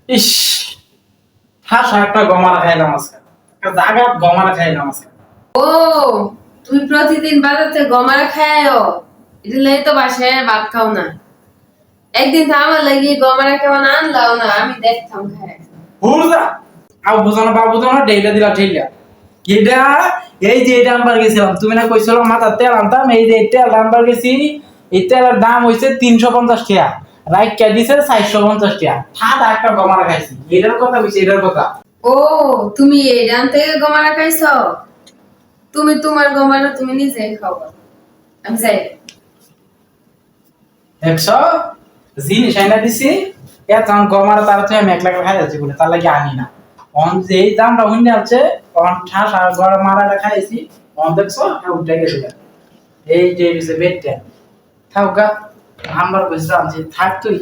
ইস, হাসা একটা গমারা খাইলাম আজকে, একটা জাগাত গমারা খাইলাম আজকে। ও, তুমি প্রতিদিন বাজাতে গমারা খায়ও? এটা লাই তো বাসায় ভাত খাও না। একদিন তো আমার লাগি গমারা কেমন আনলাও না, আমি দেখতাম খায়। বুঝা আও বুঝানো বা বুঝানো ডেইলা দিলা ঠেইলা এটা। এই যে এটা আনবার গেছিলাম, তুমি না কইছিল মাথা তেল আনতাম, এই যে তেল আনবার গেছি, এই তেলের দাম হইছে 350 টাকা, রাইকা দিছে 450 টাকা, সাদা একটা গমারা খাইছি। এটার কথা কইছি, এটার কথা। ও, তুমি এই ডান থেকে গমারা খাইছো? তুমি তোমার গমারা তুমি নিজে খাও, আমি যাই। দেখছো, জিনিস আইনা দিছি, এত গমারা তার তো আমি 1 লাখ খাই যাচ্ছি বলে তার লাগে আনি না। অন যে এই দামটা হইনে আছে, অন ঠাস আর গড় মারাটা খাইছি, অন দেখছো উঠে গেছে। এই যে বেডটা থাকা আমার বুঝলাম যে থাক তুই